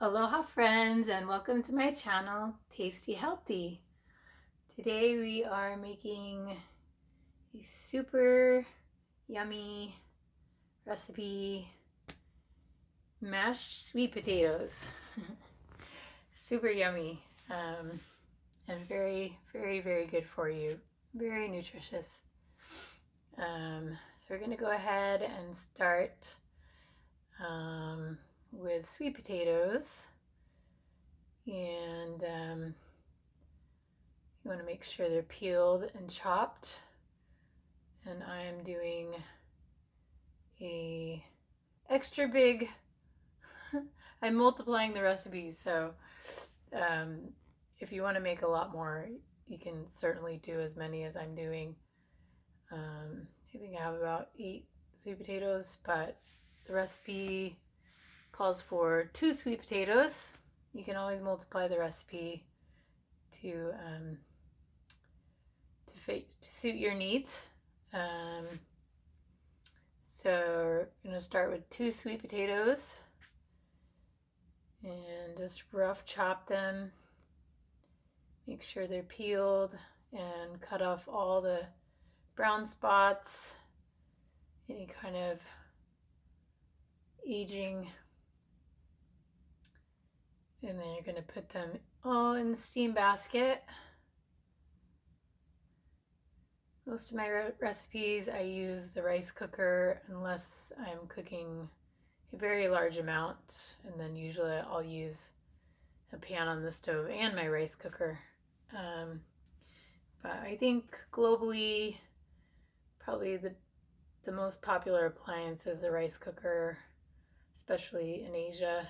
Aloha friends, and welcome to my channel, Tasty Healthy. Today we are making a super yummy recipe, mashed sweet potatoes. Super yummy, and very, very, very good for you. Very nutritious. So we're going to go ahead and start with sweet potatoes. And you want to make sure they're peeled and chopped. And I am doing a extra big, I'm multiplying the recipes, so if you want to make a lot more, you can certainly do as many as I'm doing. I think I have about 8 sweet potatoes, but the recipe calls for 2 sweet potatoes. You can always multiply the recipe to suit your needs. So we're going to start with 2 sweet potatoes and just rough chop them. Make sure they're peeled and cut off all the brown spots, any kind of aging. And then you're going to put them all in the steam basket. Most of my recipes I use the rice cooker unless I'm cooking a very large amount, and then usually I'll use a pan on the stove and my rice cooker. But I think globally probably the most popular appliance is the rice cooker, especially in Asia.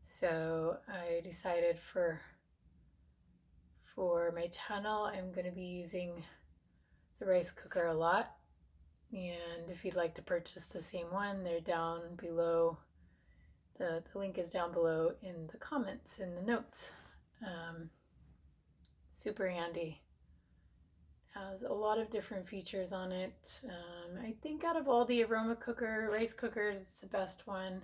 So I decided for my channel I'm going to be using the rice cooker a lot. And if you'd like to purchase the same one, they're down below. The link is down below in the comments, in the notes. Super handy. Has a lot of different features on it. I think out of all the aroma cooker, rice cookers, it's the best one.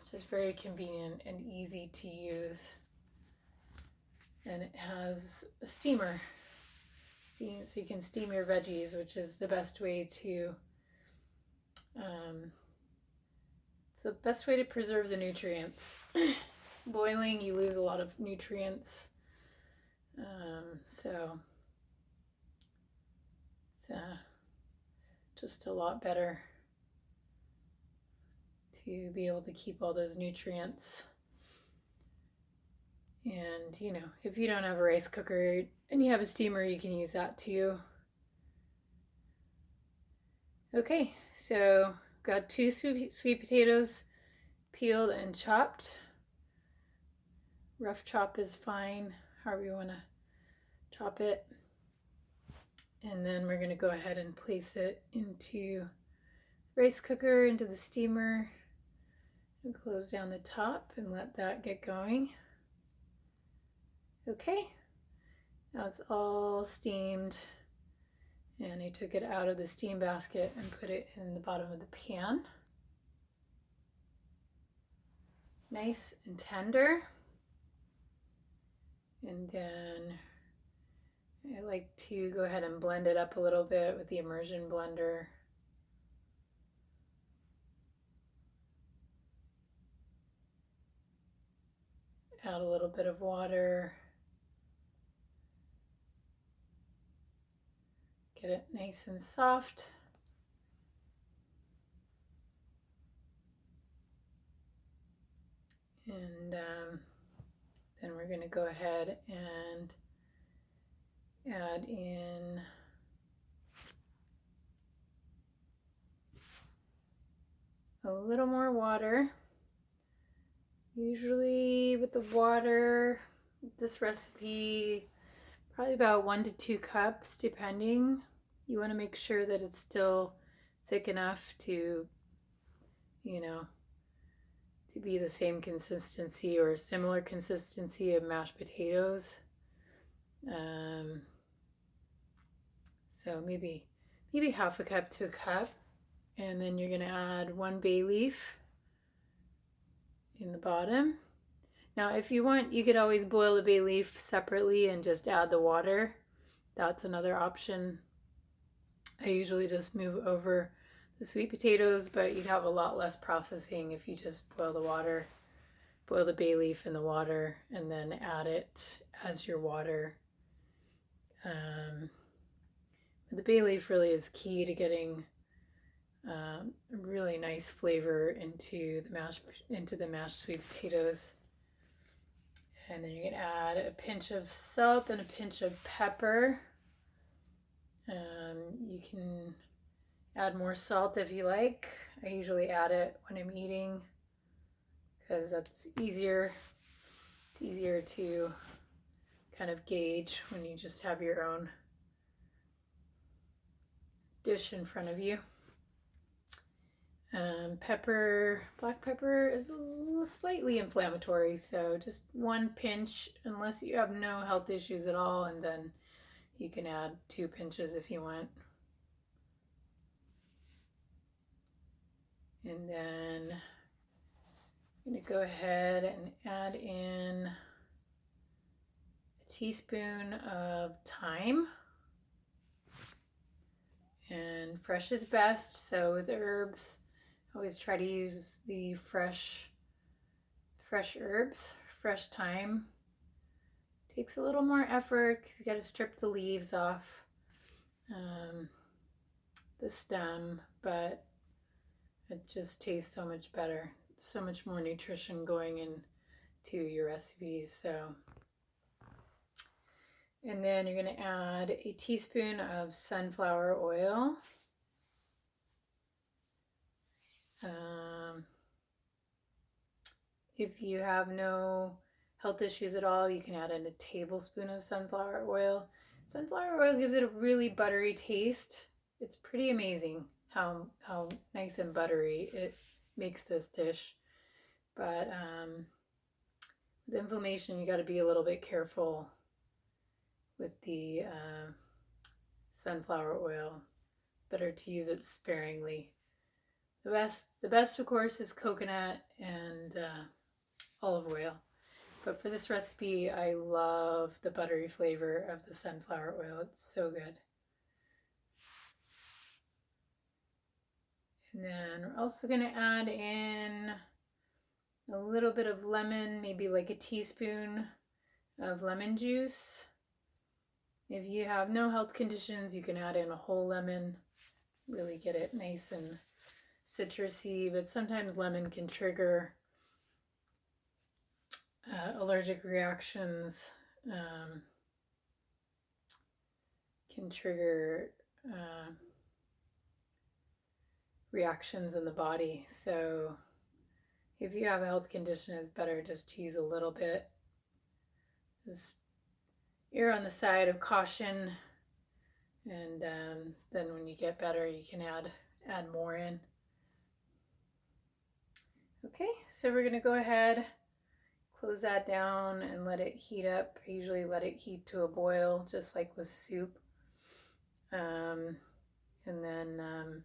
It's just very convenient and easy to use. And it has a steamer. So you can steam your veggies, which is the best way to it's the best way to preserve the nutrients. Boiling, you lose a lot of nutrients. So it's just a lot better to be able to keep all those nutrients. And you know, if you don't have a rice cooker and you have a steamer, you can use that too. Okay, so got 2 sweet potatoes peeled and chopped. Rough chop is fine, however you want to chop it. And then we're going to go ahead and place it into rice cooker, into the steamer, and close down the top and let that get going. Okay, now it's all steamed, and I took it out of the steam basket and put it in the bottom of the pan. It's nice and tender. And then I like to go ahead and blend it up a little bit with the immersion blender. Add a little bit of water. Get it nice and soft. And then we're going to go ahead and add in a little more water. Usually with the water, this recipe, probably about 1 to 2 cups, depending. You want to make sure that it's still thick enough to, you know, to be the same consistency or similar consistency of mashed potatoes. So maybe half a cup to a cup. And then you're going to add 1 bay leaf in the bottom. Now, if you want, you could always boil the bay leaf separately and just add the water. That's another option. I usually just move over the sweet potatoes, but you'd have a lot less processing if you just boil the water, boil the bay leaf in the water, and then add it as your water. The bay leaf really is key to getting a really nice flavor into the mashed sweet potatoes. And then you can add a pinch of salt and a pinch of pepper. You can add more salt if you like. I usually add it when I'm eating because that's easier. It's easier to kind of gauge when you just have your own dish in front of you. Black pepper is slightly inflammatory, so just one pinch unless you have no health issues at all, and then you can add 2 pinches if you want. And then I'm going to go ahead and add in a teaspoon of thyme. And fresh is best, so with herbs, always try to use the fresh herbs. Fresh thyme takes a little more effort because you got to strip the leaves off the stem, but it just tastes so much better. So much more nutrition going into your recipes. So, and then you're going to add a teaspoon of sunflower oil. If you have no health issues at all, you can add in a tablespoon of sunflower oil. Sunflower oil gives it a really buttery taste. It's pretty amazing how nice and buttery it makes this dish. But with inflammation, you got to be a little bit careful with the sunflower oil. Better to use it sparingly. The best of course is coconut and olive oil, but for this recipe I love the buttery flavor of the sunflower oil. It's so good. And then we're also going to add in a little bit of lemon, maybe like a teaspoon of lemon juice. If you have no health conditions, you can add in a whole lemon, really get it nice and citrusy, but sometimes lemon can trigger allergic reactions, can trigger reactions in the body. So if you have a health condition, it's better just to use a little bit. Just err on the side of caution, and then when you get better, you can add more in. Okay, so we're gonna go ahead, close that down and let it heat up. I usually let it heat to a boil, just like with soup. And then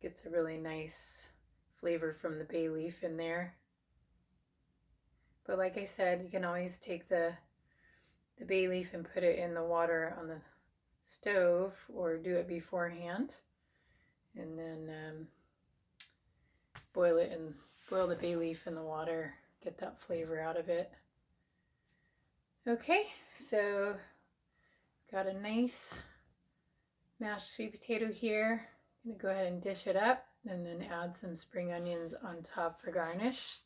gets a really nice flavor from the bay leaf in there. But like I said, you can always take the bay leaf and put it in the water on the stove, or do it beforehand, and then boil the bay leaf in the water, get that flavor out of it. Okay, so got a nice mashed sweet potato here. I'm gonna go ahead and dish it up and then add some spring onions on top for garnish.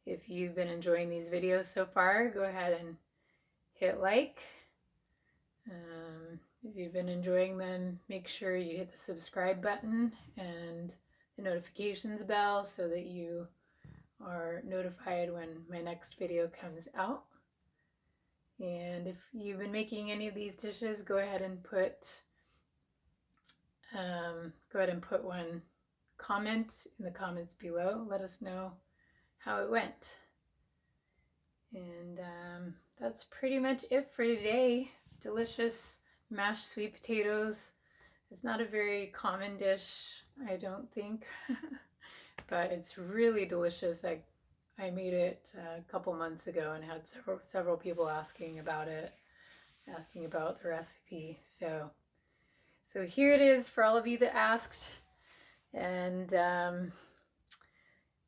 If you've been enjoying these videos so far, go ahead and hit like. If you've been enjoying them, make sure you hit the subscribe button and the notifications bell so that you are notified when my next video comes out. And if you've been making any of these dishes, go ahead and put one comment in the comments below. Let us know how it went. And that's pretty much it for today. It's delicious mashed sweet potatoes. It's not a very common dish, I don't think, but it's really delicious. I made it a couple months ago and had several people asking about it, asking about the recipe. So here it is for all of you that asked. And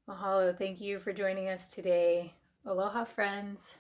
mahalo, thank you for joining us today. Aloha, friends.